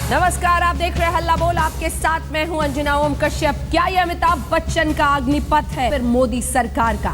नमस्कार, आप देख रहे हैं हल्ला बोल। आपके साथ मैं हूं अंजना ओम कश्यप। क्या ये अमिताभ बच्चन का अग्निपथ है फिर मोदी सरकार का?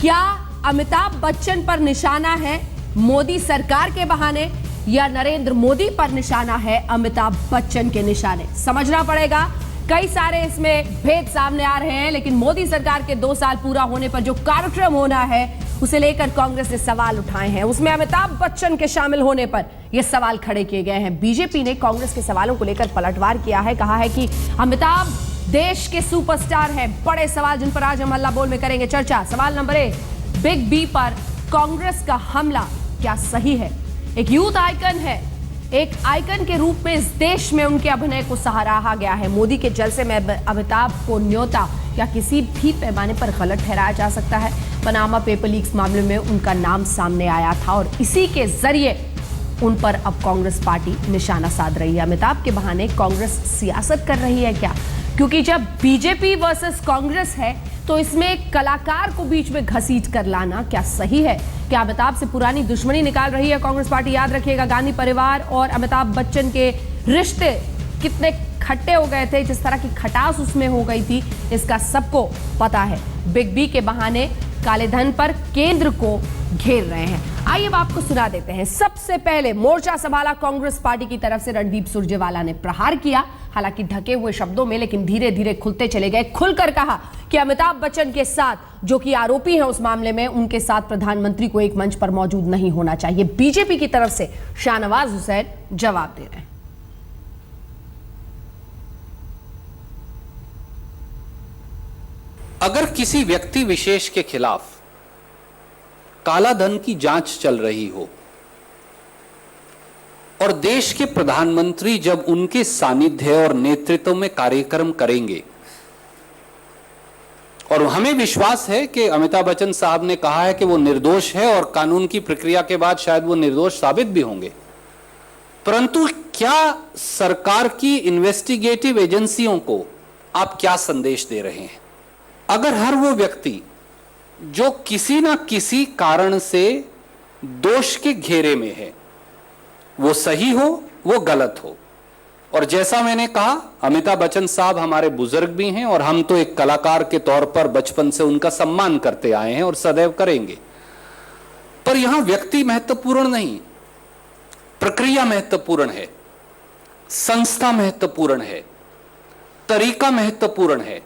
क्या अमिताभ बच्चन पर निशाना है मोदी सरकार के बहाने, या नरेंद्र मोदी पर निशाना है अमिताभ बच्चन के निशाने? समझना पड़ेगा। कई सारे इसमें भेद सामने आ रहे हैं, लेकिन मोदी सरकार के 2 साल पूरा होने पर जो कार्यक्रम होना है उसे लेकर कांग्रेस ने सवाल उठाए हैं। उसमें अमिताभ बच्चन के शामिल होने पर यह सवाल खड़े किए गए हैं। बीजेपी ने कांग्रेस के सवालों को लेकर पलटवार किया है। कहा है कि अमिताभ देश के सुपरस्टार हैं। बड़े सवाल जिन पर आज हम हल्ला बोल में करेंगे चर्चा। सवाल नंबर 1, बिग बी पर कांग्रेस का हमला क्या सही है? एक यूथ आइकन है, एक आइकन के रूप में इस देश में उनके अभिनय को सराहा गया है। मोदी के जलसे में अमिताभ को न्योता या किसी भी पैमाने पर गलत ठहराया जा सकता है। पनामा पेपर लीक्स मामले में उनका नाम सामने आया था और इसी के जरिए उन पर अब कांग्रेस पार्टी निशाना साध रही है। अमिताभ के बहाने कांग्रेस सियासत कर रही है क्या? क्योंकि जब बीजेपी वर्सेस कांग्रेस है तो इसमें एक कलाकार को बीच में घसीट कर लाना क्या सही है? क्या अमिताभ से पुरानी दुश्मनी निकाल रही है कांग्रेस पार्टी? याद रखिएगा, गांधी परिवार और अमिताभ बच्चन के रिश्ते कितने खट्टे हो गए थे, जिस तरह की खटास उसमें हो गई थी, इसका सबको पता है। बिग बी के बहाने काले धन पर केंद्र को घेर रहे हैं। आइए अब आपको सुना देते हैं। सबसे पहले मोर्चा संभाला कांग्रेस पार्टी की तरफ से रणदीप सुरजेवाला ने। प्रहार किया, हालांकि ढके हुए शब्दों में, लेकिन धीरे धीरे खुलते चले गए। खुलकर कहा कि अमिताभ बच्चन के साथ, जो कि आरोपी हैं उस मामले में, उनके साथ प्रधानमंत्री को एक मंच पर मौजूद नहीं होना चाहिए। बीजेपी की तरफ से शाहनवाज हुसैन जवाब दे रहे हैं। अगर किसी व्यक्ति विशेष के खिलाफ काला धन की जांच चल रही हो और देश के प्रधानमंत्री जब उनके सानिध्य और नेतृत्व में कार्यक्रम करेंगे, और हमें विश्वास है कि अमिताभ बच्चन साहब ने कहा है कि वो निर्दोष है और कानून की प्रक्रिया के बाद शायद वो निर्दोष साबित भी होंगे, परंतु क्या सरकार की इन्वेस्टिगेटिव एजेंसियों को आप क्या संदेश दे रहे हैं? अगर हर वो व्यक्ति जो किसी ना किसी कारण से दोष के घेरे में है, वो सही हो वो गलत हो, और जैसा मैंने कहा, अमिताभ बच्चन साहब हमारे बुजुर्ग भी हैं और हम तो एक कलाकार के तौर पर बचपन से उनका सम्मान करते आए हैं और सदैव करेंगे। पर यहां व्यक्ति महत्वपूर्ण नहीं, प्रक्रिया महत्वपूर्ण है, संस्था महत्वपूर्ण है, तरीका महत्वपूर्ण है।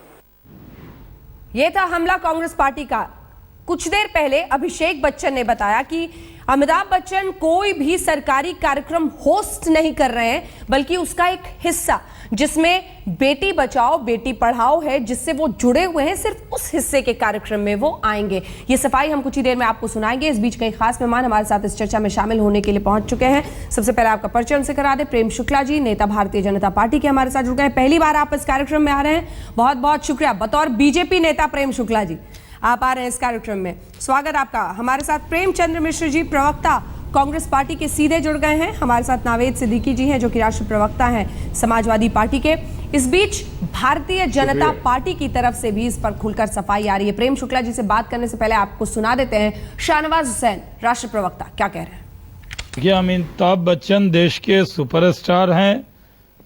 यह था हमला कांग्रेस पार्टी का। कुछ देर पहले अभिषेक बच्चन ने बताया कि अमिताभ बच्चन कोई भी सरकारी कार्यक्रम होस्ट नहीं कर रहे हैं, बल्कि उसका एक हिस्सा जिसमें बेटी बचाओ बेटी पढ़ाओ है, जिससे वो जुड़े हुए हैं, सिर्फ उस हिस्से के कार्यक्रम में वो आएंगे। ये सफाई हम कुछ ही देर में आपको सुनाएंगे। इस बीच कई खास मेहमान हमारे साथ इस चर्चा में शामिल होने के लिए पहुंच चुके हैं। सबसे पहले आपका परिचय उनसे करा दे। प्रेम शुक्ला जी, नेता भारतीय जनता पार्टी के, हमारे साथ जुड़ गए। पहली बार आप इस कार्यक्रम में आ रहे हैं, बहुत बहुत शुक्रिया। बतौर बीजेपी नेता प्रेम शुक्ला जी आप आ रहे हैं इस कार्यक्रम में, स्वागत आपका। हमारे साथ प्रेमचंद्र मिश्र जी, प्रवक्ता कांग्रेस पार्टी के, सीधे जुड़ गए हैं। हमारे साथ नावेद सिद्दीकी जी हैं, जो कि राष्ट्रीय प्रवक्ता हैं समाजवादी पार्टी के। इस बीच भारतीय जनता पार्टी की तरफ से भी इस पर खुलकर सफाई आ रही है। प्रेम शुक्ला जी से बात करने से पहले आपको सुना देते हैं शाहनवाज हुसैन, राष्ट्रीय प्रवक्ता, क्या कह रहे हैं। देखिए, अमिताभ बच्चन देश के सुपरस्टार हैं,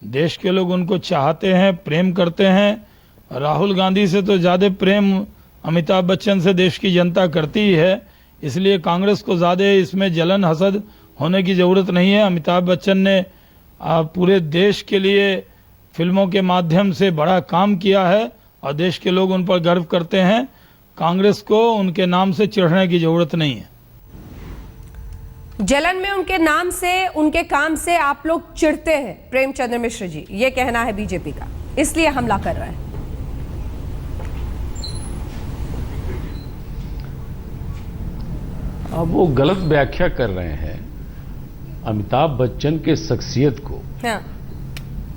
देश के लोग उनको चाहते हैं, प्रेम करते हैं। राहुल गांधी से तो ज्यादा प्रेम अमिताभ बच्चन से देश की जनता करती ही है, इसलिए कांग्रेस को ज़्यादा इसमें जलन हसद होने की ज़रूरत नहीं है। अमिताभ बच्चन ने पूरे देश के लिए फिल्मों के माध्यम से बड़ा काम किया है और देश के लोग उन पर गर्व करते हैं। कांग्रेस को उनके नाम से चिढ़ने की ज़रूरत नहीं है। जलन में उनके नाम से, उनके काम से आप लोग चिढ़ते हैं, प्रेमचंद्र मिश्र जी, ये कहना है बीजेपी का, इसलिए हमला कर रहे हैं। अब वो गलत व्याख्या कर रहे हैं अमिताभ बच्चन के शख्सियत को। हाँ।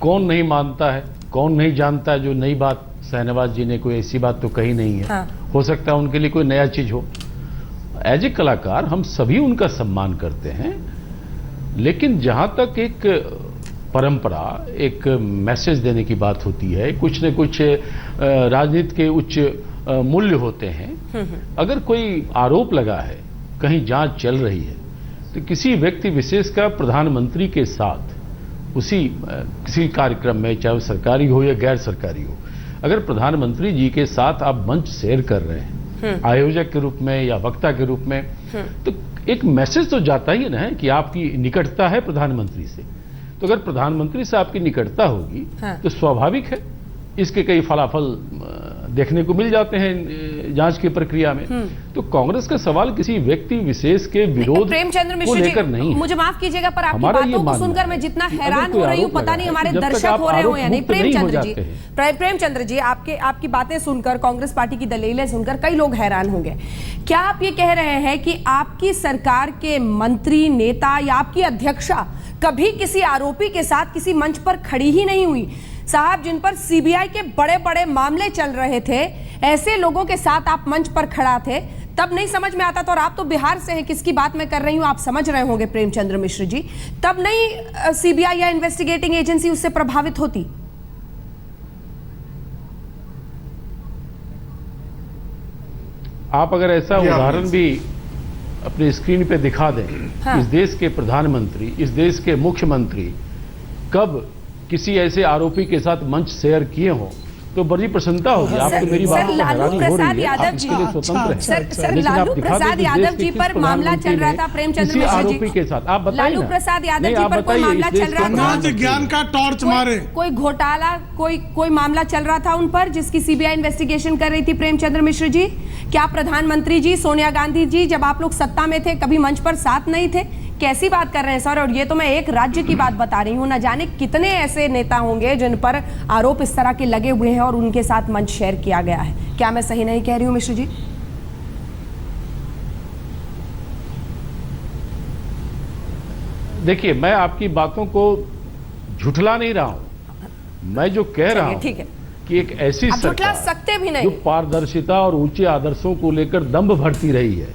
कौन नहीं मानता है, कौन नहीं जानता है। जो नई बात शाहनवाज जी ने कोई ऐसी बात तो कही नहीं है। हाँ। हो सकता है उनके लिए कोई नया चीज हो। एज ए कलाकार हम सभी उनका सम्मान करते हैं, लेकिन जहां तक एक परंपरा, एक मैसेज देने की बात होती है, कुछ न कुछ राजनीति के उच्च मूल्य होते हैं। अगर कोई आरोप लगा है, कहीं जांच चल रही है, तो किसी व्यक्ति विशेष का प्रधानमंत्री के साथ किसी कार्यक्रम में, चाहे वो सरकारी हो या गैर सरकारी हो, अगर प्रधानमंत्री जी के साथ आप मंच शेयर कर रहे हैं आयोजक के रूप में या वक्ता के रूप में, तो एक मैसेज तो जाता ही ना है कि आपकी निकटता है प्रधानमंत्री से। तो अगर प्रधानमंत्री से आपकी निकटता होगी तो स्वाभाविक है इसके कई फलाफल देखने को मिल जाते हैं जांच की प्रक्रिया में। तो कांग्रेस का सवाल किसी व्यक्ति विशेष के विरोध प्रेमचंद्र को मिश्र लेकर जी, नहीं है। मुझे माफ कीजिएगा पर आपकी हमारा ये बातों को मानना सुनकर मैं है जितना कि हैरान अगर हो रही हूँ, कोई पता नहीं आरोप हमारे लगाया है, जब तक दर्शक आप हो रहे हो आरोप या नहीं। मुक्त नहीं हो प्रेमचंद्र जी, जाते हैं। प्रेमचंद्र जी, आपकी बातें सुनकर, कांग्रेस पार्टी की दलीलें सुनकर कई लोग हैरान होंगे। क्या आप ये कह रहे हैं कि आपकी सरकार के मंत्री, नेता या आपकी अध्यक्षा कभी किसी आरोपी के साथ किसी मंच पर खड़ी ही नहीं हुई? साहब, जिन पर सीबीआई के बड़े बड़े मामले चल रहे थे, ऐसे लोगों के साथ आप मंच पर खड़ा थे, तब नहीं समझ में आता था। और आप तो बिहार से हैं, किसकी बात मैं कर रही हूं आप समझ रहे होंगे प्रेमचंद्र मिश्र जी, तब नहीं सीबीआई या इन्वेस्टिगेटिंग एजेंसी उससे प्रभावित होती? आप अगर ऐसा उदाहरण भी अपनी स्क्रीन पे दिखा दें, हाँ। इस देश के प्रधानमंत्री, इस देश के मुख्यमंत्री कब किसी ऐसे आरोपी के साथ मंच शेयर किए हो तो बड़ी प्रसन्नता होगी। आपको मेरी बात पर हैरानी हो रही है, आप इसके लिए स्वतंत्र हैं। सर, लेकिन आप लालू दिखा प्रसाद दें कि यादव देश के जी किस पर मामला चल रहा था प्रधानमंत्री प्रेमचंद्र किसी मिश्र आरोपी जी के साथ, आप बताइए लालू ना। प्रसाद यादव नहीं, जी आप पर कोई बताइए, मामला इस देश चल के रहा था, प्रधानमंत्री ज्ञान का टॉर्च मारे, कोई घोटाला, कोई मामला चल रहा था उन पर जिसकी सीबीआई इन्वेस्टिगेशन कर रही थी प्रेमचंद्र मिश्र जी? क्या प्रधानमंत्री जी, सोनिया गांधी जी, जब आप लोग सत्ता में थे, कभी मंच पर साथ नहीं थे? कैसी बात कर रहे हैं सर? और ये तो मैं एक राज्य की बात बता रही हूँ, न जाने कितने ऐसे नेता होंगे जिन पर आरोप इस तरह के लगे हुए हैं और उनके साथ मंच शेयर किया गया है। क्या मैं सही नहीं कह रही हूँ मिश्र जी? देखिए, मैं आपकी बातों को झुठला नहीं रहा हूं। मैं जो कह रहा हूं ठीक है कि एक ऐसी आप झुठला सरकार सकते भी जो नहीं। पारदर्शिता और ऊंचे आदर्शों को लेकर दंभ भरती रही है।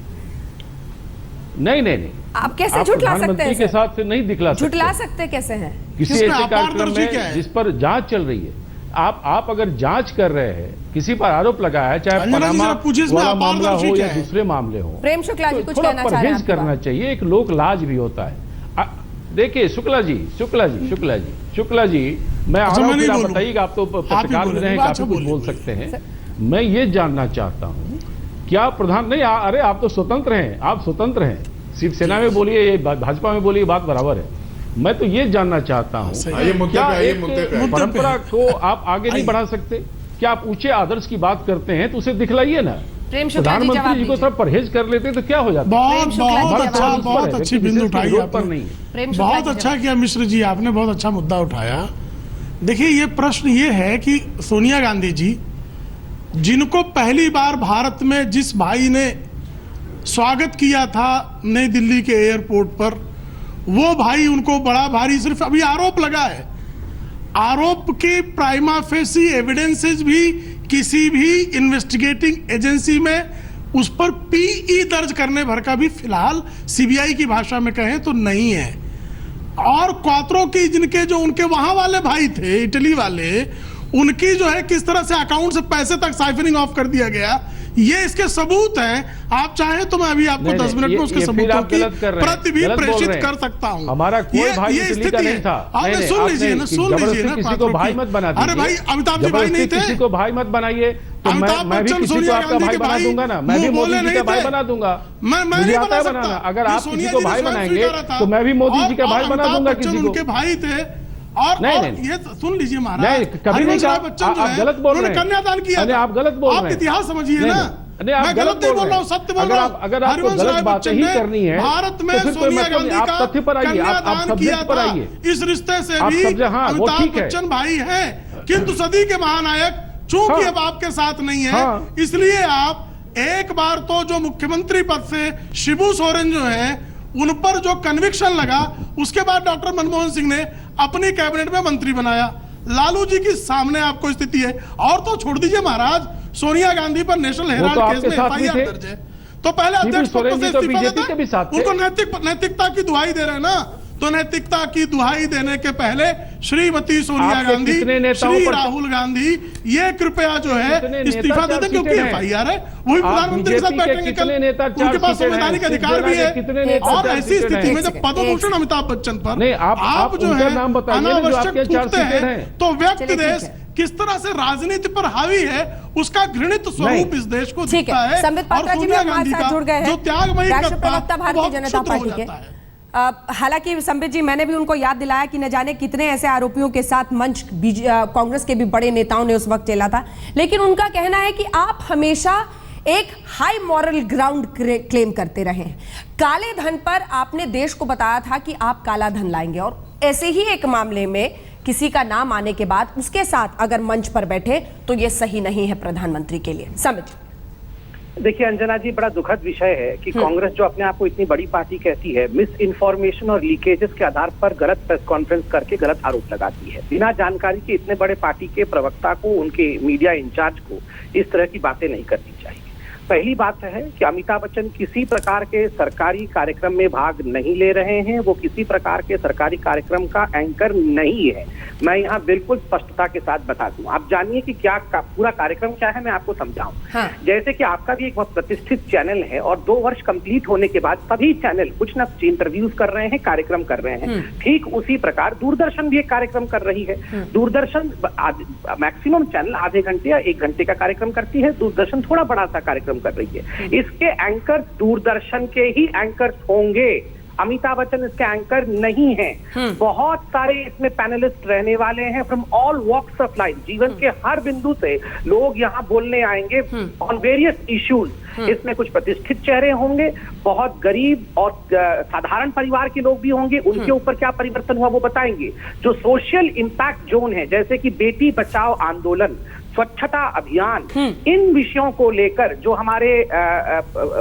नहीं, आप कैसे झुठला सकते प्रधानमंत्री हैं के सर? साथ नहीं दिखला सकते। झुठला सकते कैसे हैं? किसी किसमें ऐसे कार्यक्रम अपारदर्शी क्या में है? जिस पर जांच चल रही है, आप अगर जांच कर रहे हैं, किसी पर आरोप लगाया है, चाहे अंजना जी, पनामा जरा पूछिए इसमें वाला मामला अपारदर्शी हो क्या या है? दूसरे मामले हो, प्रेम शुक्ला जी तो कुछ थोड़ा कहना चाह रहे हैं परहेज करना चाहिए। एक लोक लाज भी होता है। देखिए शुक्ला जी, मैं आ रहा हूं, फिर आप बताइएगा। आप तो पत्रकार भी रहे, काफी कुछ बोल सकते हैं। मैं ये जानना चाहता हूं, क्या प्रधान नहीं, अरे आप तो स्वतंत्र हैं, आप स्वतंत्र हैं, शिवसेना में बोलिए, भाजपा में बोलिए, बात बराबर है। मैं तो ये जानना चाहता हूं, क्या एक परंपरा को आप आगे नहीं बढ़ा सकते? क्या आप ऊंचे आदर्श की बात करते हैं तो उसे दिखलाइए ना। प्रेम शुक्ला जी प्रधानमंत्री जी को सब परहेज कर लेते तो क्या हो जाता? बहुत अच्छी बिंदु उठाई पर नहीं आपने, बहुत अच्छा किया मिश्र जी, आपने बहुत अच्छा मुद्दा उठाया। देखिए, ये प्रश्न ये है कि सोनिया गांधी जी, जिनको पहली बार भारत में जिस भाई ने स्वागत किया था नई दिल्ली के एयरपोर्ट पर, वो भाई उनको बड़ा भारी, सिर्फ अभी आरोप लगा है, आरोप के प्राइमा फेसी एविडेंसेस भी किसी भी इन्वेस्टिगेटिंग एजेंसी में उस पर पीई दर्ज करने भर का भी फिलहाल सीबीआई की भाषा में कहें तो नहीं है। और क्वात्रो की, जिनके जो उनके वहां वाले भाई थे, इटली वाले, उनकी जो है किस तरह से अकाउंट से पैसे तक साइफरिंग ऑफ कर दिया गया, ये इसके सबूत हैं। आप चाहें तो मैं अभी आपको 10 मिनट में उसके सबूतों की प्रति भी प्रेषित कर सकता हूं। हमारा कोई भाई इटली का नहीं था। आपने सुन लीजिए ना, किसी को भाई मत बना दीजिए। अरे भाई, अमिताभ जी भाई नहीं थे? किसी को भाई मत बनाइए तो मैं भी किसी को आपका भाई बना दूंगा ना, मैं भी मोदी जी का भाई बना दूंगा। मुझे आता है बनाना। अगर आप किसी को भाई बनाएंगे तो मैं भी मोदी जी का भाई बना दूंगा किसी को। उनके भाई थे। और ये सुन लीजिए महाराज, नहीं, कभी नहीं कहा। आप गलत बोल रहे हैं, कन्यादान किया, आप गलत बोल रहे हैं। आप इतिहास समझिए ना। मैं गलत नहीं बोल रहा हूँ, सत्य बोल रहा हूँ। अगर आपको गलत बातें ही करनी है भारत में तो फिर कोई सोनिया मतलब नहीं। गांधी आप का तथ्य पर आइए, आप सब्जेक्ट पर आइए। इस रिश्ते से आप भी अमिताभ बच्चन भाई हैं, किंतु सदी के महानायक चूंकि अब आपके साथ नहीं है, इसलिए आप एक बार तो जो मुख्यमंत्री पद से शिबू सोरेन जो है, उन पर जो कन्विक्शन लगा, उसके बाद डॉक्टर मनमोहन सिंह ने अपनी कैबिनेट में मंत्री बनाया। लालू जी की सामने आपको स्थिति है। और तो छोड़ दीजिए महाराज, सोनिया गांधी पर नेशनल हेराल्ड केस में एफआईआर दर्ज है, तो पहले अध्यक्ष पद से इस्तीफा देते, उनको नैतिकता की दुहाई दे रहे हैं ना। तो नैतिकता की दुहाई देने के पहले श्रीमती सोनिया आपके गांधी, कितने नेताओं श्री पर- राहुल गांधी ये कृपया जो है कितने नेता इस्तीफा दे दें, क्योंकि चार्जशीटेड हैं? FIR है, वही आप प्रधानमंत्री के साथ बीजेपी के बैठेंगे कल, कितने नेता उनके पास चार्जशीटेड हैं? संवैधानिक अधिकार भी है। कितने नेता और ऐसी चार्जशीटेड स्थिति हैं? में जब पद्म भूषण अमिताभ बच्चन पर नहीं, आप जो उनका है नाम बताइए ना, जो अनावश्यक आपके थूकते चार्जशीटेड हैं, हैं। तो व्यक्ति चलिए, ठीक देश है। किस तरह से राजनीति पर हावी है उसका घृणित स्वरूप इस देश को ठीक दिखता है, है। संबित पात्रा जी भी सोनिया हमारे गांधी साथ का जुड़ गए हैं, जो त्यागमयी राष्ट्रीय प्रवक्ता करता भारतीय बहुत जनता क्षुद्र हो पार्टी के। जाता है। हालांकि संबित जी, मैंने भी उनको याद दिलाया कि न जाने कितने ऐसे आरोपियों के साथ मंच कांग्रेस के भी बड़े नेताओं ने उस वक्त चला था, लेकिन उनका कहना है कि आप हमेशा एक हाई मॉरल ग्राउंड क्लेम करते रहे हैं। काले धन पर आपने देश को बताया था कि आप काला धन लाएंगे, और ऐसे ही एक मामले में किसी का नाम आने के बाद उसके साथ अगर मंच पर बैठे तो यह सही नहीं है प्रधानमंत्री के लिए। संबित, देखिए अंजना जी, बड़ा दुखद विषय है कि कांग्रेस जो अपने आप को इतनी बड़ी पार्टी कहती है, मिस इन्फॉर्मेशन और लीकेजेस के आधार पर गलत प्रेस कॉन्फ्रेंस करके गलत आरोप लगाती है। बिना जानकारी के इतने बड़े पार्टी के प्रवक्ता को, उनके मीडिया इंचार्ज को इस तरह की बातें नहीं करनी चाहिए। पहली बात है कि अमिताभ बच्चन किसी प्रकार के सरकारी कार्यक्रम में भाग नहीं ले रहे हैं, वो किसी प्रकार के सरकारी कार्यक्रम का एंकर नहीं है। मैं यहाँ बिल्कुल स्पष्टता के साथ बता दूं, आप जानिए कि क्या पूरा कार्यक्रम क्या है, मैं आपको समझाऊं। हाँ। जैसे कि आपका भी एक बहुत प्रतिष्ठित चैनल है और 2 वर्ष कंप्लीट होने के बाद सभी चैनल कुछ ना कुछ इंटरव्यूज कर रहे हैं, कार्यक्रम कर रहे हैं, ठीक उसी प्रकार दूरदर्शन भी एक कार्यक्रम कर रही है। दूरदर्शन मैक्सिमम चैनल आधे घंटे या 1 घंटे का कार्यक्रम करती है, दूरदर्शन थोड़ा बड़ा सा कार्यक्रम कर रही है। इसके एंकर दूरदर्शन के ही एंकर होंगे, अमिताभ बच्चन इसके एंकर नहीं हैं। बहुत सारे इसमें पैनलिस्ट रहने वाले हैं from all walks of life, जीवन के हर बिंदु से लोग यहाँ बोलने आएंगे ऑन वेरियस इश्यूज। इसमें कुछ प्रतिष्ठित चेहरे होंगे, बहुत गरीब और साधारण परिवार के लोग भी होंगे, उनके ऊपर क्या परिवर्तन हुआ वो बताएंगे। जो सोशल इंपैक्ट जोन है, जैसे कि बेटी बचाओ आंदोलन, स्वच्छता अभियान, इन विषयों को लेकर जो हमारे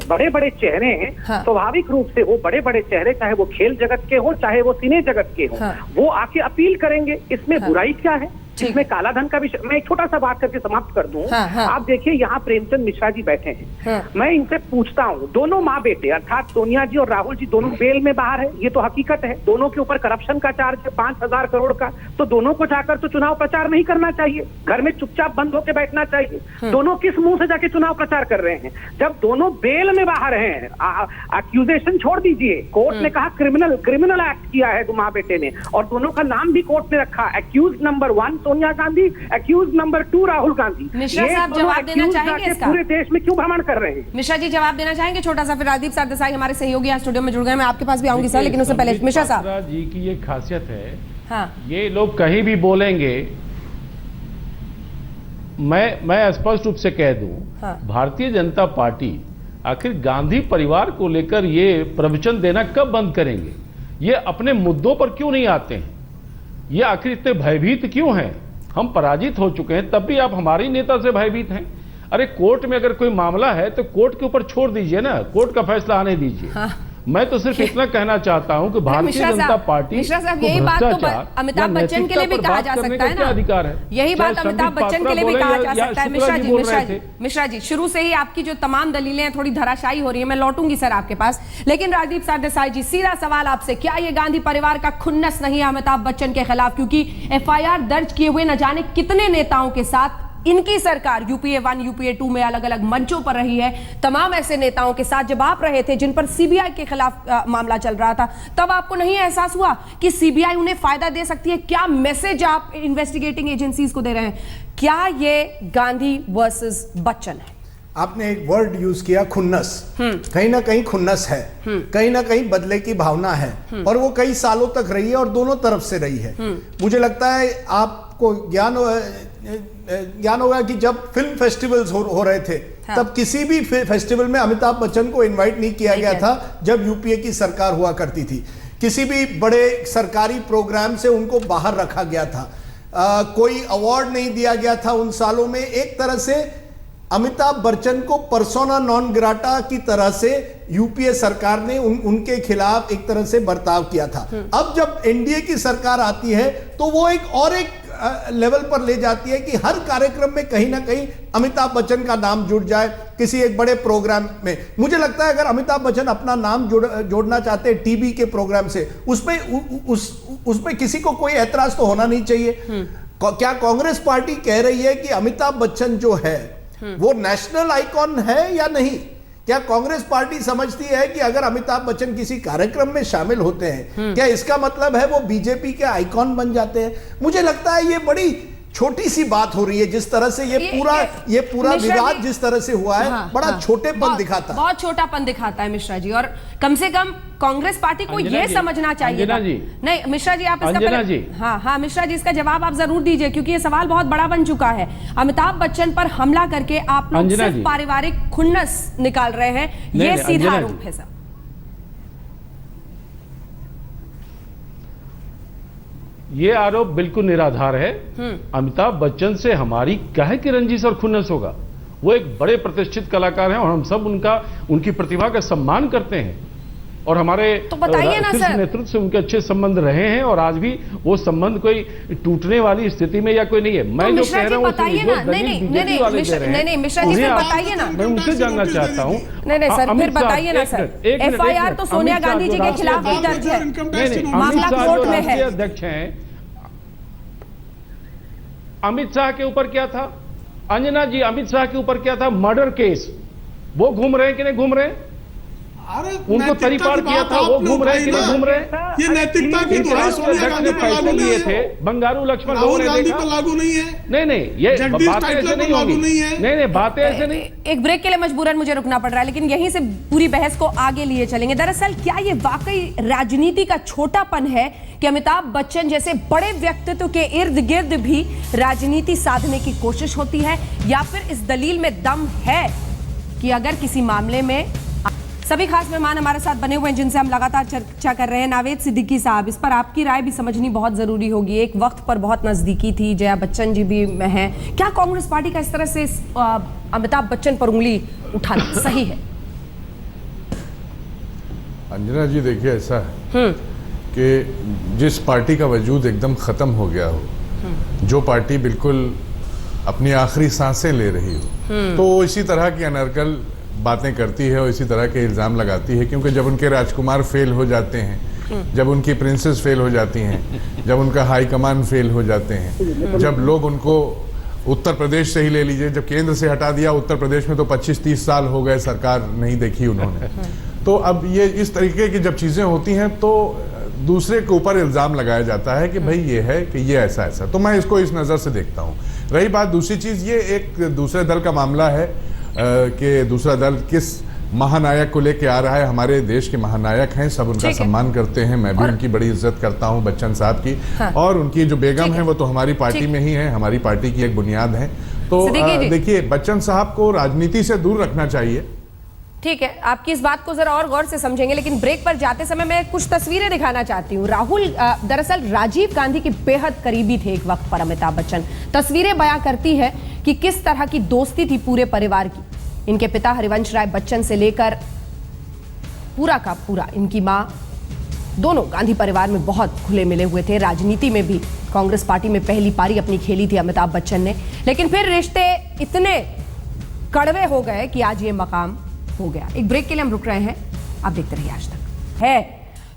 बड़े बड़े चेहरे हैं, हाँ। स्वाभाविक रूप से वो बड़े बड़े चेहरे, चाहे वो खेल जगत के हो चाहे वो सिने जगत के हो, हाँ। वो आके अपील करेंगे। इसमें हाँ। बुराई क्या है? ठीक इसमें काला धन का विषय, मैं एक छोटा सा बात करके समाप्त कर दूं। हाँ, हाँ। आप देखिए यहाँ प्रेमचंद मिश्रा जी बैठे हैं, हाँ। मैं इनसे पूछता हूँ, दोनों माँ बेटे अर्थात सोनिया जी और राहुल जी दोनों बेल में बाहर है, ये तो हकीकत है। दोनों के ऊपर करप्शन का चार्ज है 5,000 करोड़ का, तो दोनों को जाकर तो चुनाव प्रचार नहीं करना चाहिए, घर में चुपचाप बंद होकर बैठना चाहिए। दोनों किस मुंह से जाके चुनाव प्रचार कर रहे हैं जब दोनों बेल में बाहर हैं? एक्यूजेशन छोड़ दीजिए, कोर्ट ने कहा क्रिमिनल एक्ट किया है माँ बेटे ने, और दोनों का नाम भी कोर्ट ने रखा, accused number 1 Sonia Gandhi, accused number 2 Rahul Gandhi. Mishra ये साहब दोनों जवाब देना accused चाहेंगे जाके इसका? पूरे देश में क्यों भ्रमण कर रहे हैं? मिश्रा जी जवाब देना चाहेंगे छोटा सा, फिर राजदीप सरदेसाई हमारे सहयोगी यहाँ स्टूडियो में जुड़ गए, मैं आपके पास भी आऊंगी सर, लेकिन उससे पहले संबित मिश्रा साहब। पात्रा जी की ये खासियत है, हाँ, ये लोग कहीं भी बोलेंगे, मैं स्पष्ट रूप से कह दूं, हाँ। भारतीय जनता पार्टी आखिर गांधी परिवार को लेकर ये प्रवचन देना कब बंद करेंगे? ये अपने मुद्दों पर क्यों नहीं आते हैं? ये आखिर इतने भयभीत क्यों हैं? हम पराजित हो चुके हैं, तब भी आप हमारे ही नेता से भयभीत हैं। अरे कोर्ट में अगर कोई मामला है तो कोर्ट के ऊपर छोड़ दीजिए ना, कोर्ट का फैसला आने दीजिए। हाँ। मैं तो सिर्फ इतना कहना चाहता हूं कि भारतीय मिश्रा जनता साहब, पार्टी मिश्रा साहब, को यही बात तो भ्रष्टाचार अमिताभ या बच्चन के लिए भी नैतिकता कहा पर जा बात करने सकता है का क्या ना, अधिकार है? यही चाहे बात अमिताभ संबित बच्चन पात्रा के लिए भी बोले कहा या- जा या सकता है। शुक्ला जी बोल रहे थे। मिश्रा जी शुरू से ही आपकी जो तमाम दलीलें हैं थोड़ी धराशायी हो रही है, मैं लौटूंगी सर आपके पास, लेकिन राजदीप सरदेसाई जी सीधा सवाल आपसे, क्या ये गांधी परिवार का खुन्नस नहीं है अमिताभ बच्चन के खिलाफ? क्योंकि FIR दर्ज किए हुए न जाने कितने नेताओं के साथ इनकी सरकार UPA 1 UPA 2 में अलग अलग मंचों पर रही है। तमाम ऐसे नेताओं के साथ जब आप रहे थे जिन पर CBI के खिलाफ मामला चल रहा था, तब आपको नहीं एहसास हुआ कि CBI उन्हें फायदा दे सकती है? क्या मैसेज आप इन्वेस्टिगेटिंग एजेंसीज को दे रहे हैं? क्या ये गांधी वर्सेस बच्चन है? आपने एक वर्ड यूज किया, खुन्नस। कहीं ना कहीं खुन्नस है, कहीं ना कहीं बदले की भावना है, और वो कई सालों तक रही है और दोनों तरफ से रही है। मुझे लगता है आपको ज्ञान होगा कि जब फिल्म फेस्टिवल्स हो रहे थे, हाँ। तब किसी भी फेस्टिवल में अमिताभ बच्चन को इनवाइट नहीं किया गया था जब UPA की सरकार हुआ करती थी। किसी भी बड़े सरकारी प्रोग्राम से उनको बाहर रखा गया था, कोई अवार्ड नहीं दिया गया था उन सालों में। एक तरह से अमिताभ बच्चन को पर्सोना नॉन ग्राटा की तरह से UPA सरकार ने उनके खिलाफ एक तरह से बर्ताव किया था। अब जब NDA की सरकार आती है तो वो एक लेवल पर ले जाती है कि हर कार्यक्रम में कहीं ना कहीं अमिताभ बच्चन का नाम जुड़ जाए किसी एक बड़े प्रोग्राम में। मुझे लगता है अगर अमिताभ बच्चन अपना नाम जोड़ना चाहते हैं टीवी के प्रोग्राम से, उसमें किसी को कोई ऐतराज तो होना नहीं चाहिए। क्या कांग्रेस पार्टी कह रही है कि अमिताभ बच्चन जो है वो नेशनल आइकॉन है या नहीं? क्या कांग्रेस पार्टी समझती है कि अगर अमिताभ बच्चन किसी कार्यक्रम में शामिल होते हैं, क्या इसका मतलब है वो बीजेपी के आइकॉन बन जाते हैं? मुझे लगता है ये बड़ी छोटी सी बात हो रही है। जिस तरह से ये पूरा विवाद जिस तरह से हुआ है, बड़ा छोटेपन दिखाता है, बहुत छोटापन दिखाता है मिश्रा जी। और कम से कम कांग्रेस पार्टी को ये समझना चाहिए था। नहीं मिश्रा जी, आप इसका पहले हाँ मिश्रा जी, इसका जवाब आप जरूर दीजिए, क्योंकि ये सवाल बहुत बड़ा बन चुका है। अमिताभ बच्चन पर हमला करके आप लोग सिर्फ पारिवारिक खुन्नस निकाल रहे हैं, ये सीधा आरोप है सर। ये आरोप बिल्कुल निराधार है। अमिताभ बच्चन से हमारी काहे की रंजिश और खुन्नस होगा? वो एक बड़े प्रतिष्ठित कलाकार हैं और हम सब उनकी प्रतिभा का सम्मान करते हैं और हमारे तो बताइए ना सर, नेतृत्व से उनके अच्छे संबंध रहे हैं और आज भी वो संबंध कोई टूटने वाली स्थिति में या कोई नहीं है। मैं जो कह रहा हूँ बताइए ना। नहीं मिश्रा जी फिर बताइए ना, मैं उनसे जानना चाहता हूँ। नहीं सर, फिर बताइए ना सर। FIR तो सोनिया गांधी जी के खिलाफ ही दर्ज है, मामला कोर्ट में है। अध्यक्ष हैं, अमित शाह के ऊपर क्या था? अंजना जी, अमित शाह के ऊपर क्या था? Murder case. वो घूम रहे हैं कि नहीं घूम रहे हैं? उनको तरीपार किया था, वो घूम रहे हैं कि नहीं घूम रहे हैं? ये नैतिकता की दुहाई सोनिया गांधी पर लागू नहीं है। थे बंगारू लक्ष्मण राहुल गांधी पर लागू नहीं है। नहीं ये बातें ऐसे नहीं होगी। नहीं बातें ऐसे नहीं। एक ब्रेक के लिए मजबूरन मुझे रुकना पड़ रहा है, लेकिन यहीं से पूरी बहस को आगे लिए चलेंगे। दरअसल क्या ये वाकई राजनीति का छोटापन है कि अमिताभ बच्चन जैसे बड़े व्यक्तित्व के इर्द गिर्द भी राजनीति साधने की कोशिश होती है, या फिर इस दलील में दम है कि अगर किसी मामले में सभी खास मेहमान हमारे साथ बने हुए हैं जिनसे हम लगातार चर्चा कर रहे हैं। नावेद सिद्दीकी साहब, इस पर आपकी राय भी समझनी बहुत जरूरी होगी। एक वक्त पर बहुत नजदीकी थी, जया बच्चन जी भी हैं। क्या कांग्रेस पार्टी का इस तरह से अमिताभ बच्चन पर उंगली उठाना सही है? अंजना जी, देखिए ऐसा है कि जिस पार्टी का वजूद एकदम खत्म हो गया हो, जो पार्टी बिल्कुल अपनी आखिरी सांसें ले रही हो, तो वो इसी तरह की अनर्गल बातें करती है और इसी तरह के इल्ज़ाम लगाती है। क्योंकि जब उनके राजकुमार फेल हो जाते हैं, जब उनकी प्रिंसेस फेल हो जाती हैं, जब उनका हाई कमान फेल हो जाते हैं, जब लोग उनको उत्तर प्रदेश से ही ले लीजिए, जब केंद्र से हटा दिया, उत्तर प्रदेश में तो 25-30 साल हो गए सरकार नहीं देखी उन्होंने। तो अब ये इस तरीके की जब चीज़ें होती हैं तो दूसरे के ऊपर इल्ज़ाम लगाया जाता है कि भाई ये है कि ये ऐसा। तो मैं इसको इस नज़र से देखता हूँ। रही बात दूसरी चीज़, ये एक दूसरे दल का मामला है कि दूसरा दल किस महानायक को लेके आ रहा है। हमारे देश के महानायक हैं, सब उनका सम्मान करते हैं, मैं भी उनकी बड़ी इज्जत करता हूं, बच्चन साहब की। हाँ। और उनकी जो बेगम है वो तो हमारी पार्टी में ही है, हमारी पार्टी की एक बुनियाद है। तो देखिए, बच्चन साहब को राजनीति से दूर रखना चाहिए। ठीक है, आपकी इस बात को जरा और गौर से समझेंगे, लेकिन ब्रेक पर जाते समय मैं कुछ तस्वीरें दिखाना चाहती हूँ। राहुल दरअसल राजीव गांधी के बेहद करीबी थे एक वक्त पर अमिताभ बच्चन। तस्वीरें बयां करती है कि किस तरह की दोस्ती थी पूरे परिवार की। इनके पिता हरिवंश राय बच्चन से लेकर पूरा का पूरा इनकी मां, दोनों गांधी परिवार में बहुत घुले मिले हुए थे। राजनीति में भी कांग्रेस पार्टी में पहली पारी अपनी खेली थी अमिताभ बच्चन ने, लेकिन फिर रिश्ते इतने कड़वे हो गए कि आज ये मकाम हो गया। एक ब्रेक के लिए हम रुक रहे हैं, आप देखते रहिए आज तक। है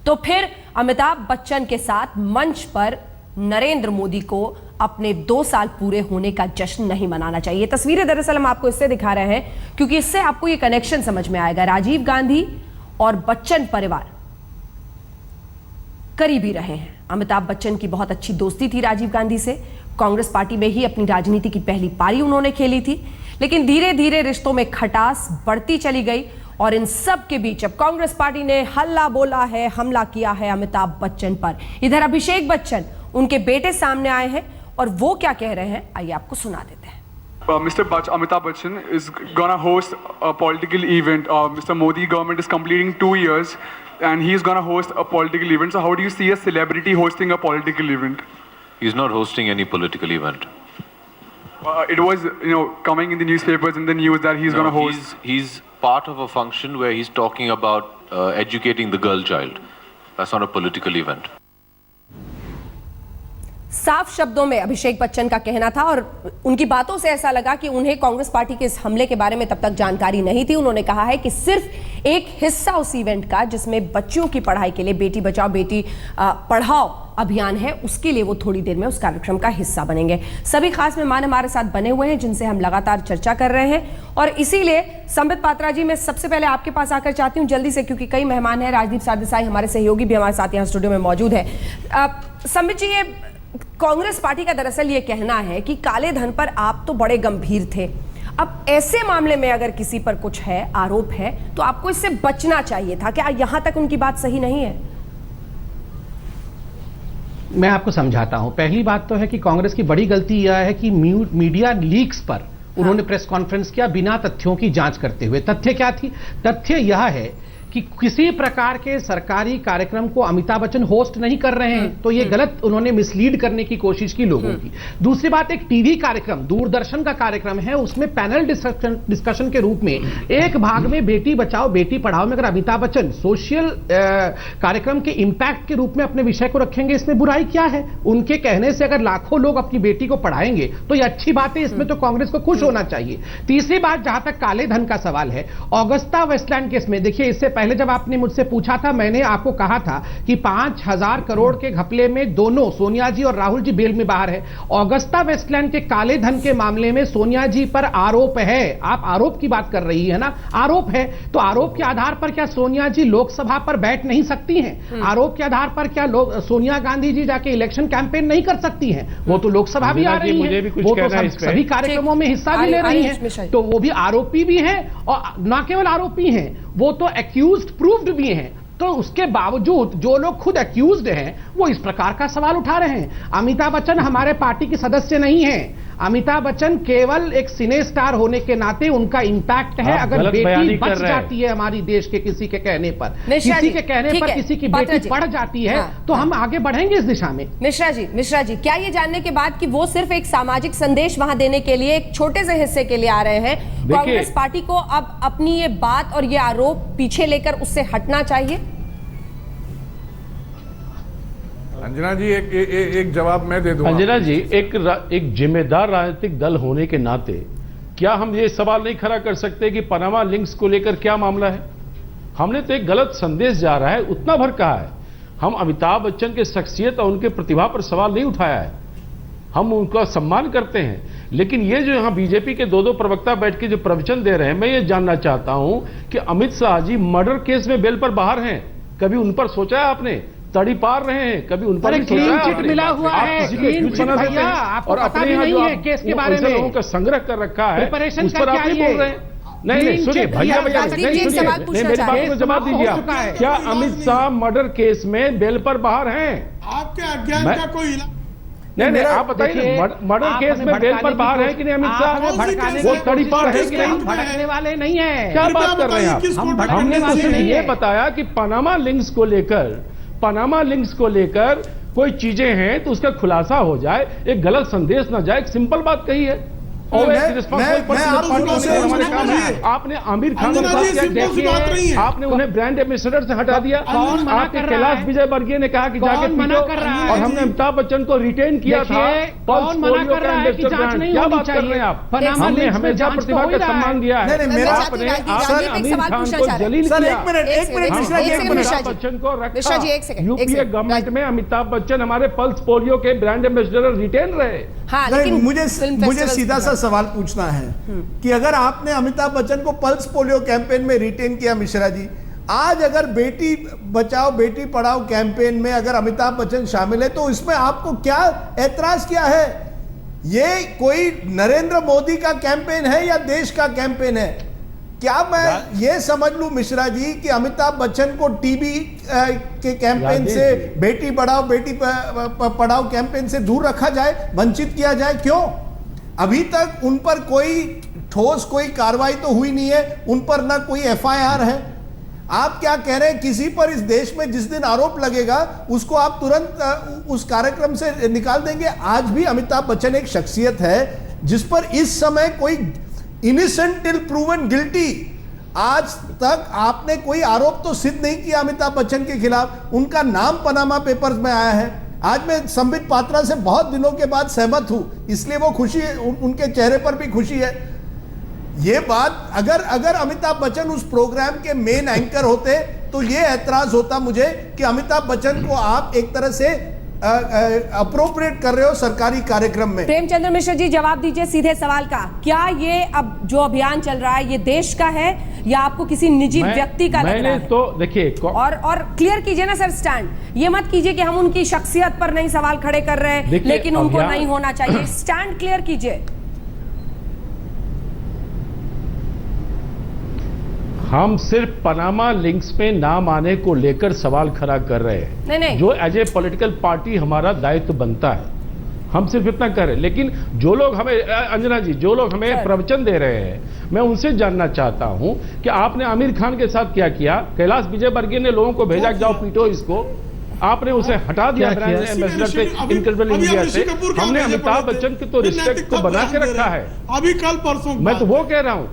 तो फिर अमिताभ बच्चन के साथ मंच पर नरेंद्र मोदी को अपने 2 साल पूरे होने का जश्न नहीं मनाना चाहिए। तस्वीरें दरअसल हम आपको इससे दिखा रहे हैं क्योंकि इससे आपको ये कनेक्शन समझ में आएगा। राजीव गांधी और बच्चन परिवार करीबी रहे हैं। अमिताभ बच्चन की बहुत अच्छी दोस्ती थी राजीव गांधी से। कांग्रेस पार्टी में ही अपनी राजनीति की पहली पारी उन्होंने खेली थी, लेकिन धीरे धीरे रिश्तों में खटास बढ़ती चली गई। और इन सब के बीच अब कांग्रेस पार्टी ने हल्ला बोला है, हमला किया है अमिताभ बच्चन पर। इधर अभिषेक बच्चन, उनके बेटे सामने आए हैं और वो क्या कह रहे हैं, आइए आपको सुना देते हैं। Mr. Amitabh Bachchan is gonna host a political event. Mr. Modi government is completing 2 years, and he's gonna host a political event. So how do you see a celebrity hosting a political event? He's not hosting any political event. It was, coming in the newspapers and the news that he's gonna host. He's part of a function where he's talking about educating the girl child. That's not a political event. साफ शब्दों में अभिषेक बच्चन का कहना था और उनकी बातों से ऐसा लगा कि उन्हें कांग्रेस पार्टी के इस हमले के बारे में तब तक जानकारी नहीं थी। उन्होंने कहा है कि सिर्फ एक हिस्सा उस इवेंट का जिसमें बच्चियों की पढ़ाई के लिए बेटी बचाओ बेटी पढ़ाओ अभियान है, उसके लिए वो थोड़ी देर में उस कार्यक्रम का हिस्सा बनेंगे। सभी खास मेहमान हमारे साथ बने हुए हैं जिनसे हम लगातार चर्चा कर रहे हैं और इसीलिए संबित पात्रा जी, मैं सबसे पहले आपके पास आकर चाहती हूं जल्दी से, क्योंकि कई मेहमान हैं। राजदीप सरदेसाई हमारे सहयोगी भी हमारे साथ यहाँ स्टूडियो में मौजूद है। संबित जी, ये कांग्रेस पार्टी का दरअसल ये कहना है कि काले धन पर आप तो बड़े गंभीर थे, अब ऐसे मामले में अगर किसी पर कुछ है, आरोप है, तो आपको इससे बचना चाहिए था। क्या यहां तक उनकी बात सही नहीं है? मैं आपको समझाता हूं। पहली बात तो है कि कांग्रेस की बड़ी गलती यह है कि मीडिया लीक्स पर उन्होंने प्रेस कॉन्फ्रेंस किया बिना तथ्यों की जांच करते हुए। तथ्य क्या थी? तथ्य यह है कि किसी प्रकार के सरकारी कार्यक्रम को अमिताभ बच्चन होस्ट नहीं कर रहे हैं, तो ये गलत उन्होंने मिसलीड करने की कोशिश की लोगों की। दूसरी बात, एक टीवी कार्यक्रम, दूरदर्शन का कार्यक्रम है, उसमें पैनल डिस्कशन के रूप में एक भाग में बेटी बचाओ बेटी पढ़ाओ में अगर अमिताभ बच्चन सोशल कार्यक्रम के इंपैक्ट के रूप में अपने विषय को रखेंगे, इसमें बुराई क्या है? उनके कहने से अगर लाखों लोग अपनी बेटी को पढ़ाएंगे तो ये अच्छी बात है, इसमें तो कांग्रेस को खुश होना चाहिए। तीसरी बात, जहां तक काले धन का सवाल है, ऑगस्टा वेस्टलैंड केस में देखिए, इससे पहले जब आपने मुझसे पूछा था, मैंने आपको कहा था कि 5,000 करोड़ के घपले में दोनों सोनिया जी और राहुल जी बेल में बाहर है। ऑगस्टा वेस्टलैंड के काले धन के मामले में सोनिया जी पर आरोप है। आप आरोप की बात कर रही है ना, आरोप है, तो आरोप के आधार पर क्या सोनिया जी लोकसभा पर बैठ नहीं सकती हैं? आरोप के आधार पर क्या सोनिया गांधी जी जाके इलेक्शन कैंपेन नहीं कर सकती हैं? वो तो लोकसभा भी आ रही है, वो तो सभी कार्यक्रमों में हिस्सा भी ले रही है, तो वो भी आरोपी भी है और न केवल आरोपी हैं, वो तो एक्यूज्ड प्रूव्ड भी हैं। तो उसके बावजूद जो लोग खुद एक्यूज्ड हैं वो इस प्रकार का सवाल उठा रहे हैं। अमिताभ बच्चन हमारे पार्टी के सदस्य नहीं हैं। अमिताभ बच्चन केवल एक सिने स्टार होने के नाते उनका इंपैक्ट है। अगर बेटी बच जाती है हमारी देश के किसी के कहने पर, किसी के कहने पर किसी की बेटी पढ़ जाती है, तो हम आगे बढ़ेंगे इस दिशा में। मिश्रा जी, क्या ये जानने के बाद कि वो सिर्फ एक सामाजिक संदेश वहां देने के लिए एक छोटे से हिस्से के लिए आ रहे हैं, कांग्रेस पार्टी को अब अपनी ये बात और ये आरोप पीछे लेकर उससे हटना चाहिए? अंजना जी, एक जवाब मैं दे दूंगा। अंजना जी, एक जिम्मेदार राजनीतिक दल होने के नाते क्या हम ये सवाल नहीं खड़ा कर सकते कि पनामा लिंक्स को लेकर क्या मामला है? हमने तो एक गलत संदेश जा रहा है उतना भर कहा है। हम अमिताभ बच्चन के शख्सियत और उनके प्रतिभा पर सवाल नहीं उठाया है, हम उनका सम्मान करते हैं। लेकिन ये जो यहाँ बीजेपी के दो प्रवक्ता बैठ के जो प्रवचन दे रहे हैं, मैं ये जानना चाहता हूं कि अमित शाह जी मर्डर केस में बेल पर बाहर हैं, कभी उन पर सोचा है आपने? तड़ी पार रहे हैं, कभी उन पर क्लीन चिट मिला हुआ है, क्लीन चिट भैया, आपको पता भी नहीं है केस के बारे में, लोगों का संग्रह कर रखा है, उस पर आप नहीं बोल रहे हैं। नहीं, सुनिए भैया, मेरी बात को जवाब दीजिए। क्या अमित शाह मर्डर केस में बेल पर बाहर हैं? आपके अज्ञान का कोई नहीं, आप बताइए, मर्डर केस में बेल पर बाहर है कि नहीं अमित शाह? वो तड़ी पार है कि नहीं? भड़कने वाले नहीं है। क्या बात कर रहे हैं आप? हमने तो सिर्फ ये बताया कि पनामा लिंक्स को लेकर कोई चीजें हैं तो उसका खुलासा हो जाए, एक गलत संदेश ना जाए, एक सिंपल बात कही है। आपने आमिर खान को देखिए, आपने उन्हें ब्रांड एम्बेसडर से हटा दिया। आपके कैलाश विजयवर्गीय ने कहा कि जाके पीटो, और हमने अमिताभ बच्चन को रिटेन किया था। कौन मना कर रहा है कि जांच नहीं क्या बात कर रहे हैं आप? हमने हमेशा प्रतिभा का सम्मान दिया है। आपने आमिर खान को जलील किया, अमिताभ बच्चन को रखा। यूपीए गवर्नमेंट में अमिताभ बच्चन हमारे पल्स पोलियो के ब्रांड एम्बेसडर रिटेन रहे। लेकिन मुझे सीधा सा सवाल पूछना है कि अगर आपने अमिताभ बच्चन को पल्स पोलियो कैंपेन में रिटेन किया, मिश्रा जी, आज अगर बेटी बचाओ बेटी पढ़ाओ कैंपेन में अगर अमिताभ बच्चन शामिल है तो इसमें आपको क्या ऐतराज क्या है? ये कोई नरेंद्र मोदी का कैंपेन है या देश का कैंपेन है? क्या मैं ये समझ लूं मिश्रा जी कि अमिताभ बच्चन को टीबी के कैंपेन से, बेटी बढ़ाओ बेटी पढ़ाओ कैंपेन से दूर रखा जाए, वंचित किया जाए? क्यों? अभी तक उन पर कोई ठोस कोई कार्रवाई तो हुई नहीं है, उन पर ना कोई एफआईआर है। आप क्या कह रहे हैं, किसी पर इस देश में जिस दिन आरोप लगेगा उसको आप तुरंत उस कार्यक्रम से निकाल देंगे? आज भी अमिताभ बच्चन एक शख्सियत है जिस पर इस समय कोई इनिसेंट टिल प्रूवन गिल्टी, आज तक आपने कोई आरोप तो सिद्ध नहीं किया अमिताभ बच्चन के खिलाफ। उनका नाम पनामा पेपर्स में आया है, आज मैं संबित पात्रा से बहुत दिनों के बाद सहमत हूं, इसलिए वो खुशी उनके चेहरे पर भी खुशी है। ये बात अगर अमिताभ बच्चन उस प्रोग्राम के मेन एंकर होते तो ये ऐतराज होता मुझे कि अमिताभ बच्चन को आप एक तरह से अप्रोप्रिएट कर रहे हो सरकारी कार्यक्रम में। प्रेमचंद्र मिश्र जी, जवाब दीजिए सीधे सवाल का, क्या ये अब जो अभियान चल रहा है ये देश का है या आपको किसी निजी व्यक्ति का लग रहा है? तो देखिए और क्लियर कीजिए ना सर स्टैंड, ये मत कीजिए कि हम उनकी शख्सियत पर नहीं सवाल खड़े कर रहे हैं लेकिन उनको नहीं होना चाहिए। स्टैंड क्लियर कीजिए। हम सिर्फ पनामा लिंक्स पे नाम आने को लेकर सवाल खड़ा कर रहे हैं। नहीं। जो एज ए पॉलिटिकल पार्टी हमारा दायित्व बनता है, हम सिर्फ इतना कर रहे हैं। लेकिन जो लोग हमें, अंजना जी, जो लोग हमें प्रवचन दे रहे हैं, मैं उनसे जानना चाहता हूं कि आपने आमिर खान के साथ क्या किया? कैलाश विजयवर्गीय ने लोगों को भेजा कि जाओ पीटो इसको, आपने उसे हटा दिया ब्रांड एम्बेसडर से, इनक्रेडिबल इंडिया से। हमने अमिताभ बच्चन की तो रिस्पेक्ट को बना के रखा है। अभी कल परसों मैं तो वो कह रहा हूं।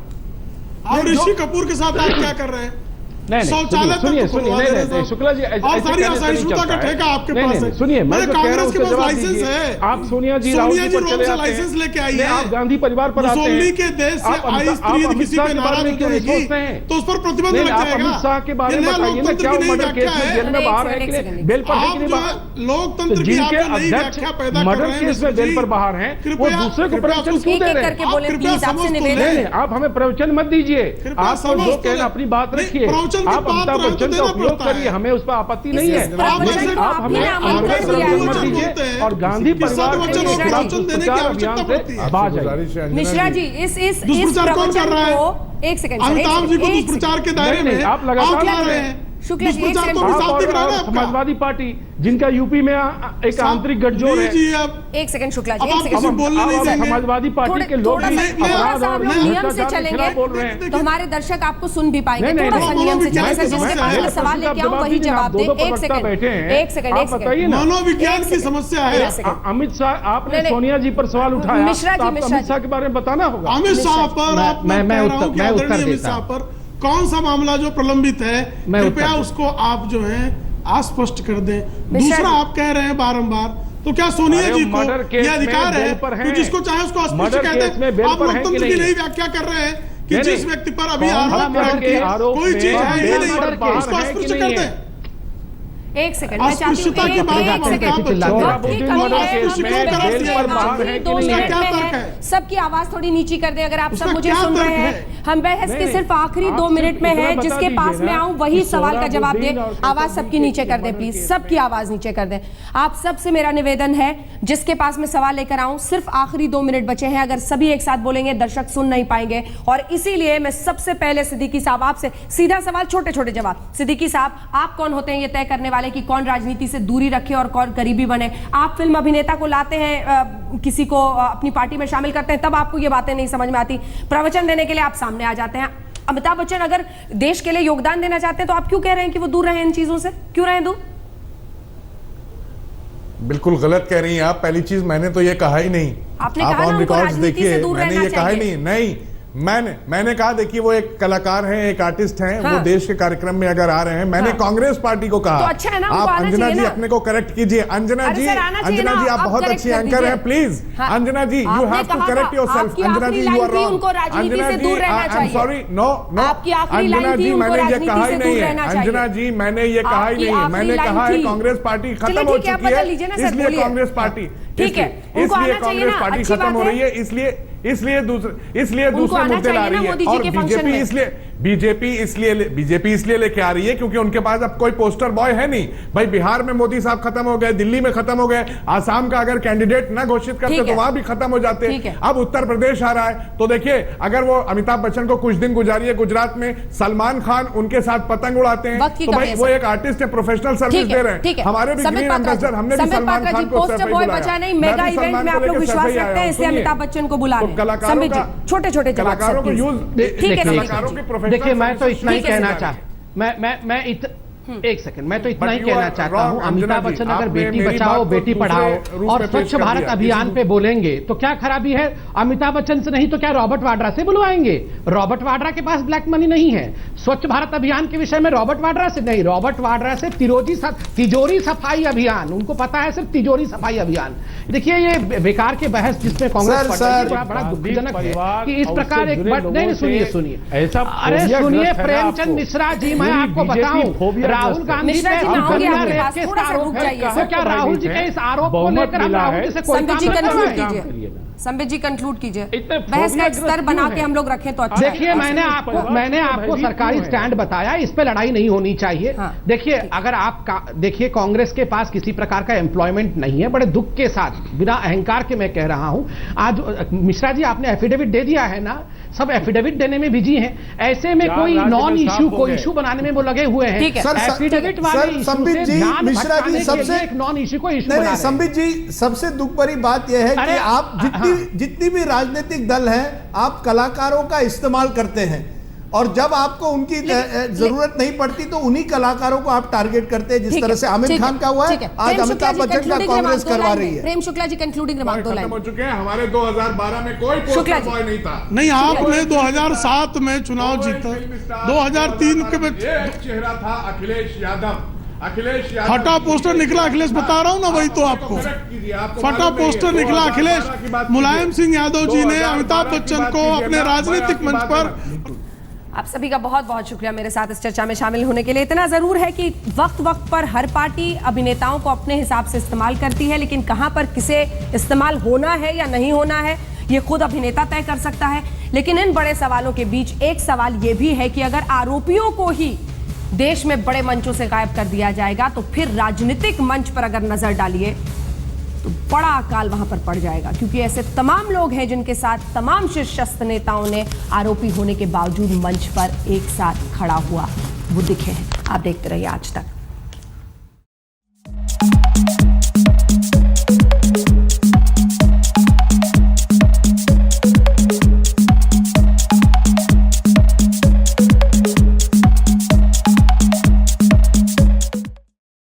और ऋषि कपूर के साथ आप क्या कर रहे हैं? शौचालय सुनिए शुक्ला जी, और सारी असहिष्णुता का ठेका आपके पास है। सुनिए, मैं कांग्रेस के पास लाइसेंस है। आप सोनिया जी राहुल जी पर चले आते हैं, लाइसेंस लेके आई है। आप गांधी परिवार पर आते हैं। मुसोलिनी के देश से आई स्त्री किसी पे नाराज हो जाएगी तो उस पर प्रतिबंध लग जाएगा। अमित शाह के बारे में बताइए ना, क्या मर्डर केस में जेल में बाहर है कि नहीं, बेल पर है कि नहीं बाहर? लोकतंत्र की जिनके आप नई अध्यक्ष व्याख्या पैदा कर मर्डर रहे हैं केस में बेल पर बाहर हैं, वो दूसरे को प्रवचन क्यों दे रहे हैं? आप हमें प्रवचन मत दीजिए, आप जो कहना अपनी बात रखिए। आप अमिताभ बच्चन का उपयोग करिए, हमें उस पर आपत्ति नहीं है, लेकिन आप हमें मत दीजिए और गांधी परिवार के प्रचार अभियान से बाज आइए। मिश्रा जी, इस दुष्प्रचार कौन कर रहा है? एक सेकंड, अमिताभ जी को दुष्प्रचार के दायरे में आप लगातार ला रहे हैं। शुक्ला जी, समाजवादी पार्टी जिनका यूपी में एक आंतरिक गठजोड़ है। एक सेकंड शुक्ला जी, एक सेकंड बोलने नहीं देंगे। समाजवादी पार्टी के लोग अपराध और नियम से चलेंगे बोल रहे हैं तो हमारे दर्शक आपको सुन भी पाएंगे। थोड़ा सा नियम से चलेंगे, जिसके पास में सवाल लेके आऊं वही जवाब दे। एक सेकंड, मनोविज्ञान की समस्या है। अमित शाह, आपने सोनिया जी पर सवाल उठाया, मिश्रा जी, अमित शाह के बारे में बताना होगा। अमित शाह पर मैं उत्तर अमित शाह पर कौन सा मामला जो प्रलंबित है, कृपया उसको आप जो है अस्पष्ट कर दें। दूसरा, आप कह रहे हैं बारंबार, तो क्या सोनिया जी को यह अधिकार है कि जिसको चाहे उसको अस्पष्ट कह दें? आप लोकतंत्र की नई व्याख्या कर रहे हैं कि जिस व्यक्ति पर अभी आरोप कोई चीज है ही नहीं, उसको अस्पष्ट कर दें। एक सेकंड, मैं चाहती हूँ सबकी आवाज थोड़ी नीची कर दे। अगर आप सब मुझे सुन रहे हैं, हम बहस के सिर्फ आखिरी 2 मिनट में है, जिसके पास में आऊं वही सवाल का जवाब दे। आवाज सबकी नीचे कर दे प्लीज, सबकी आवाज नीचे कर दे। आप सबसे मेरा निवेदन है, जिसके पास में सवाल लेकर आऊं, सिर्फ आखिरी 2 मिनट बचे हैं। अगर सभी एक साथ बोलेंगे दर्शक सुन नहीं पाएंगे, और इसीलिए मैं सबसे पहले सिद्दीकी साहब आपसे सीधा सवाल, छोटे छोटे जवाब। सिद्दीकी साहब, आप कौन होते हैं ये तय करने वाले कि कौन राजनीति से दूरी रखे और कौन करीबी बने? आप फिल्म अभिनेता को लाते हैं, किसी को अपनी पार्टी में शामिल करते हैं, तब आपको ये बातें नहीं समझ में आती। प्रवचन देने के लिए आप सामने आ जाते हैं। अमिताभ बच्चन अगर देश के लिए योगदान देना चाहते हैं तो आप क्यों कह रहे हैं कि वो दूर रहे इन चीजों से? क्यों रहे दूर? बिल्कुल गलत कह रही हैं आप। पहली चीज, मैंने तो ये कहा ही नहीं। आपने कहा ना उनको राजनीति से दूर रहना चाहिए। मैंने ये कहा ही नहीं। मैंने कहा, देखिए वो एक कलाकार हैं, एक आर्टिस्ट हैं, हाँ। वो देश के कार्यक्रम में अगर आ रहे हैं, मैंने कांग्रेस पार्टी को कहा, तो अच्छा है ना, आप अंजना जी अपने को करेक्ट कीजिए। अंजना जी आप बहुत अच्छी एंकर हैं, please Anjana ji, you have to correct yourself. Anjana ji, you are wrong. Anjana ji, I am sorry, no Anjana ji, मैंने ये कहा ही नहीं है। अंजना जी, मैंने ये कहा ही नहीं है। मैंने कहा है कांग्रेस पार्टी खत्म हो चुकी है, इसलिए कांग्रेस पार्टी, इसलिए कांग्रेस पार्टी खत्म हो रही है, इसलिए दूसरे मुद्दे ला रही है। और बीजेपी इसलिए लेके आ रही है क्योंकि उनके पास अब कोई पोस्टर बॉय है नहीं। भाई बिहार में मोदी साहब खत्म हो गए, दिल्ली में खत्म हो गए, आसाम का अगर कैंडिडेट ना घोषित करते तो वहां भी खत्म हो जाते। अब उत्तर प्रदेश आ रहा है, तो देखिए अगर वो अमिताभ बच्चन को कुछ दिन गुजारिए गुजरात में, सलमान खान उनके साथ पतंग उड़ाते हैं, तो भाई वो एक आर्टिस्ट है, प्रोफेशनल सर्विस दे रहे हैं। हमारे भी ग्रीन एम्बेसडर, हमने भी सलमान खान को मेगा इवेंट में आप लोग विश्वास रखते हैं, इसलिए अमिताभ बच्चन को बुला रहे हैं। छोटे छोटे कलाकारों को यूज, ठीक है। कलाकारों के प्रोफेशनल, देखिए मैं तो इतना ही कहना चाह, एक सेकंड, मैं तो इतना ही कहना चाहता हूं, अमिताभ बच्चन अगर बेटी बचाओ बेटी पढ़ाओ और स्वच्छ भारत अभियान पे बोलेंगे तो क्या खराबी है? अमिताभ बच्चन से नहीं तो क्या रॉबर्ट वाड्रा से बुलवाएंगे? रॉबर्ट वाड्रा के पास ब्लैक मनी नहीं है। स्वच्छ भारत अभियान के विषय में रॉबर्ट वाड्रा से नहीं, रॉबर्ट वाड्रा से तिजोरी सफाई अभियान, उनको पता है सिर्फ तिजोरी सफाई अभियान। देखिए ये बेकार के बहस जिसमें कांग्रेस बड़ा दुखजनक है कि इस प्रकार एक नहीं, सुनिए ऐसा अरे सुनिए प्रेमचंद मिश्रा जी, मैं आपको बताऊं राहुल गांधी पे तो क्या राहुल जी के इस आरोप को लेकर हम राहुल जी से कोई संबित जी कंक्लूड कीजिए, बहस का एक स्तर बना के हम लोग रखें तो अच्छा। देखिए मैंने आपको सरकारी स्टैंड बताया, इस पे लड़ाई नहीं होनी चाहिए। देखिए अगर आप देखिए कांग्रेस के पास किसी प्रकार का एम्प्लॉयमेंट नहीं है, बड़े दुख के साथ बिना अहंकार के मैं कह रहा हूं। आज मिश्रा जी आपने एफिडेविट दे दिया है ना, सब एफिडेविट देने में बिजी हैं, ऐसे में कोई नॉन इश्यू को इश्यू बनाने में वो लगे हुए हैं। एफिडेविट वाले संबित जी, मिश्रा जी सबसे एक नॉन इश्यू को इश्यू बना। संबित जी सबसे दुख भरी बात यह है कि आप जितनी भी राजनीतिक दल हैं, आप कलाकारों का इस्तेमाल करते हैं और जब आपको उनकी जरूरत नहीं पड़ती तो उन्हीं कलाकारों को आप टारगेट करते हैं, जिस तरह से आमिर खान का हुआ है, आज अमिताभ बच्चन का कांग्रेस करवा रही है। प्रेम शुक्ला जी कंक्लूडिंग रिमार्क दो लाइन हो चुके हैं। हमारे 2012 में कोई पोस्टर बॉय नहीं था। नहीं, आपने 2007 में चुनाव जीता, 2003 के चेहरा था अखिलेश यादव। फटा पोस्टर निकला अखिलेश, बता रहा हूं ना, वही तो आपको फटा पोस्टर निकला अखिलेश। मुलायम सिंह यादव जी ने अमिताभ बच्चन को अपने राजनीतिक मंच पर। आप सभी का बहुत बहुत शुक्रिया मेरे साथ इस चर्चा में शामिल होने के लिए। इतना जरूर है कि वक्त वक्त पर हर पार्टी अभिनेताओं को अपने हिसाब से इस्तेमाल करती है, लेकिन कहां पर किसे इस्तेमाल होना है या नहीं होना है ये खुद अभिनेता तय कर सकता है। लेकिन इन बड़े सवालों के बीच एक सवाल ये भी है कि अगर आरोपियों को ही देश में बड़े मंचों से गायब कर दिया जाएगा तो फिर राजनीतिक मंच पर अगर नजर डालिए तो बड़ा अकाल वहां पर पड़ जाएगा, क्योंकि ऐसे तमाम लोग हैं जिनके साथ तमाम शीर्षस्थ नेताओं ने आरोपी होने के बावजूद मंच पर एक साथ खड़ा हुआ वो दिखे हैं। आप देखते रहिए आज तक।